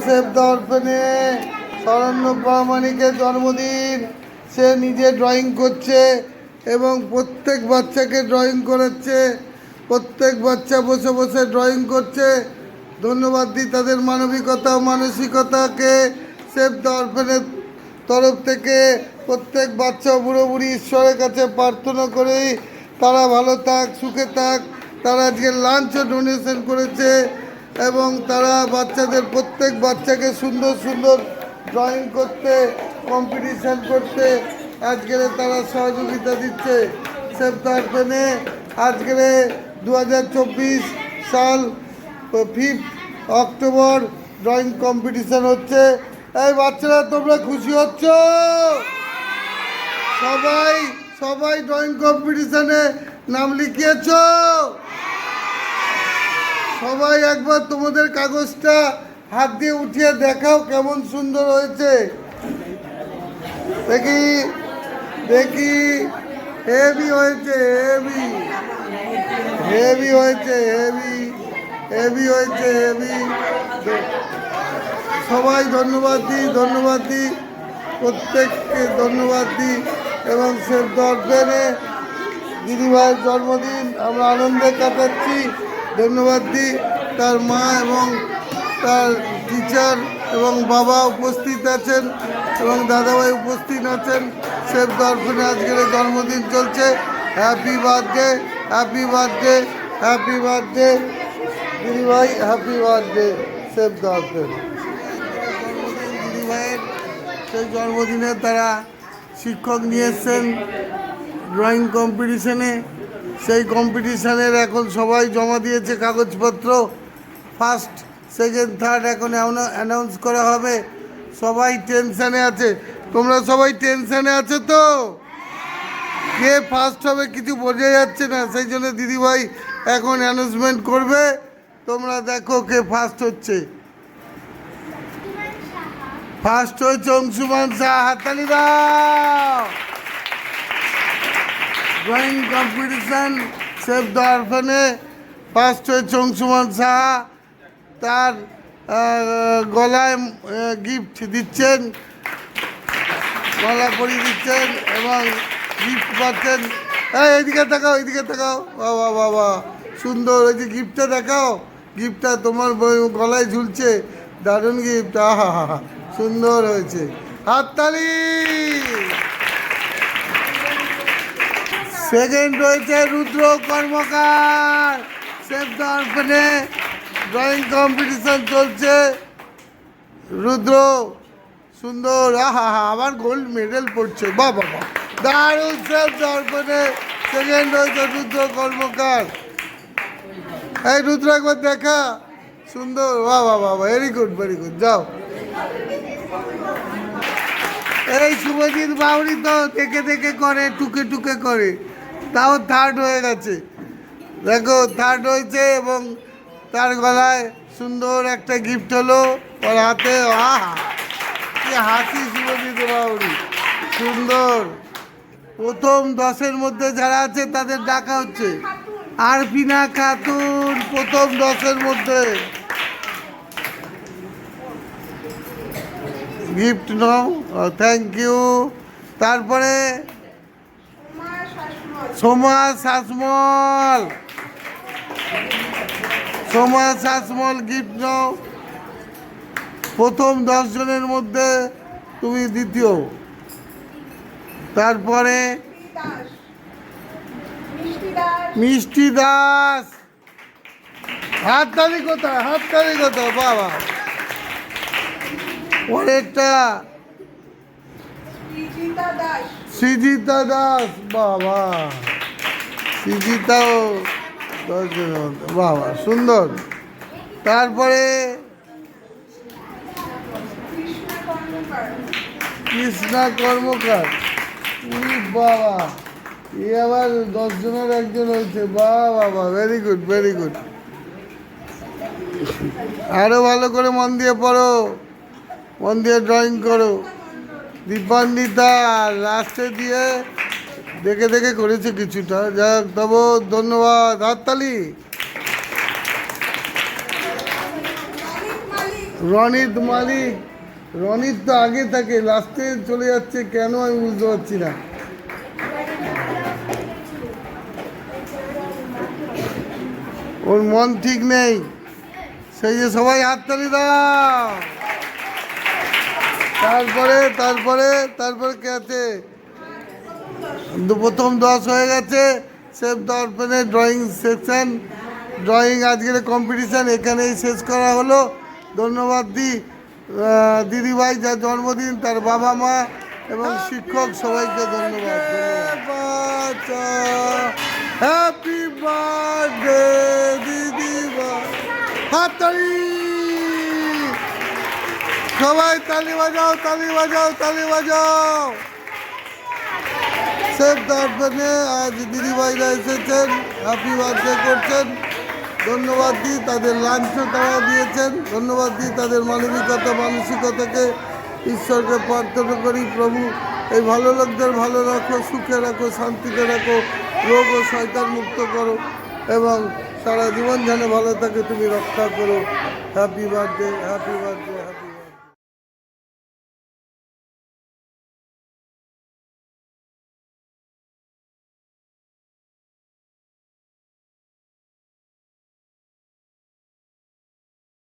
Save the orphanage শরণ্য প্রামাণিকের জন্মদিন। সে নিজে drawing করছে এবং প্রত্যেক বাচ্চাকে ড্রয়িং করাচ্ছে। প্রত্যেক বাচ্চা বসে বসে ড্রয়িং করছে। ধন্যবাদ দিই তাদের মানবিকতা ও মানসিকতাকে। সেভ দ্য অরফেনেজ তরফ থেকে প্রত্যেক বাচ্চা বুড়ো বুড়ি ঈশ্বরের কাছে প্রার্থনা করেই তারা ভালো থাক, সুখে থাক। তারা আজকে লাঞ্চও ডোনেশন করেছে এবং তারা বাচ্চাদের প্রত্যেক বাচ্চাকে সুন্দর সুন্দর ড্রয়িং করতে, কম্পিটিশান করতে আজকের তারা সহযোগিতা দিচ্ছে। সেভ দ্য অরফেনেজ আজকের 2024 সাল 5 অক্টোবর ড্রয়িং কম্পিটিশান হচ্ছে। এই বাচ্চারা তোমরা খুশি হচ্ছ? সবাই সবাই ড্রয়িং কম্পিটিশানে নাম লিখিয়েছ? সবাই একবার তোমাদের কাগজটা হাত দিয়ে উঠিয়ে দেখাও কেমন সুন্দর হয়েছে। দেখি দেখি, হেভি হয়েছে, হেভি হেভি হয়েছে, হেভি হেভি হয়েছে, হেভি। সবাই ধন্যবাদ দিই প্রত্যেককে ধন্যবাদ দিই। এবং সেভ দ্য অরফেনেজ দিদিভাইয়ের জন্মদিন আমরা আনন্দে কাটাচ্ছি। ধন্যবাদ দিই তার মা এবং তার টিচার এবং বাবা উপস্থিত আছেন এবং দাদাভাই উপস্থিত আছেন। সেভ দ্য অরফেনেজ আজকের জন্মদিন চলছে। Happy birthday, happy birthday, happy birthday দিদিভাই, happy birthday save the orphanage. দিদিভাইয়ের সেই জন্মদিনে তারা শিক্ষক নিয়ে এসছেন ড্রয়িং কম্পিটিশানে। সেই কম্পিটিশানের এখন সবাই জমা দিয়েছে কাগজপত্র। ফার্স্ট, সেকেন্ড, থার্ড এখন অ্যানাউন্স করা হবে। সবাই টেনশানে আছে। তোমরা সবাই টেনশানে আছো তো? কে ফার্স্ট হবে কিছু বোঝা যাচ্ছে না, সেই জন্য দিদিভাই এখন অ্যানাউন্সমেন্ট করবে। তোমরা দেখো কে ফার্স্ট হচ্ছে। ফার্স্ট হয়েছে অংশুমান সাহা, হাততালি দাও। Drawing competition save the orphanage first হয়েছে অংশুমান সাহা। তার গলায় গিফট দিচ্ছেন, গলা পরিয়ে দিচ্ছেন এবং গিফট পাচ্ছেন। এইদিকে তাকাও, এইদিকে তাকাও। বাবা বাবা সুন্দর হয়েছে, গিফটটা দেখাও। গিফটটা তোমার গলায় ঝুলছে, দারুণ গিফট। আহা হা হা, সুন্দর হয়েছে, হাততালি। সেকেন্ড হয়েছে Rudra Karmakar. Save the orphanage drawing competition চলছে। রুদ্র সুন্দর, আহা হা, আবার গোল্ড মেডেল পড়ছে। বাবা বাবা দারুণ। সেভ দ্য অরফেনেজ সেকেন্ড হয়েছে রুদ্র কর্মকার। এই রুদ্র একবার দেখা, সুন্দর, বাবা বাবা, ভেরি গুড, ভেরি গুড। যাও। এই শুভজিৎ বাউরি তো দেখে দেখে করে, টুকে টুকে করে, তাও থার্ড হয়ে গেছে। দেখো থার্ড হয়েছে এবং তার গলায় সুন্দর একটা গিফট হলো, ওর হাতে। আহা কি হাসি শুভজিৎ বাউরি, সুন্দর। প্রথম 10-এর মধ্যে যারা আছে তাদের ডাকা হচ্ছে। আরফিনা খাতুন প্রথম 10-এর মধ্যে। গিফট নাও, থ্যাংক ইউ। তারপরে সোমা শাসমল, সোমা শাসমল গিফট নাও। প্রথম 10 জনের মধ্যে তুমি দ্বিতীয়। তারপরে মিষ্টি দাস, হাততালি কোথায়, হাততালি কোথায়, বাবা। পরেরটা সৃজিতা দাস, বাবা। সৃজিতাও 10 জনের মধ্যে, বাবা সুন্দর। তারপরে কৃষ্ণা কর্মকার, বাবা, এ আবার 10 জনের একজন হয়েছে। বাবা বাবা, ভেরি গুড, ভেরি গুড। আরও ভালো করে মন দিয়ে পড়ো, মন দিয়ে ড্রয়িং করো। দীপান্বিতা লাস্টে দিয়ে দেখে দেখে করেছে কিছুটা, যাক তবু ধন্যবাদ, হাততালি। রনিত মালিক, রনিত তো আগে থাকে, লাস্টে চলে যাচ্ছে কেন আমি বুঝতে পারছি না। ওর মন ঠিক নেই। সেই যে সবাই হাততালি দাও। তারপরে তারপরে তারপরে কে আছে? প্রথম 10 হয়ে গেছে। সেফ দর্পণে ড্রয়িং সেকশন, ড্রয়িং আজকের কম্পিটিশান এখানেই শেষ করা হলো। ধন্যবাদ দিদিভাই যার জন্মদিন, তার বাবা মা এবং শিক্ষক সবাইকে ধন্যবাদ। হ্যাপি বার্থডে দিদিভাই। হাততালি, সবাই তালি বাজাও, তালি বাজাও, তালি বাজাও। সেফ দর্পণে আজ দিদিভাইরা এসেছেন, হ্যাপি বার্থডে করছেন। ধন্যবাদ দিই, তাদের লাঞ্চও তারা দিয়েছেন। ধন্যবাদ দিই তাদের মানবিকতা মানসিকতাকে। ঈশ্বরকে প্রার্থনা করি, প্রভু এই ভালো লোকদের ভালো রাখো, সুখে রাখো, শান্তিতে রাখো, রোগ ও শয়তান মুক্ত করো এবং সারা জীবন যেন ভালো থাকে তুমি রক্ষা করো। Happy birthday, happy birthday, happy.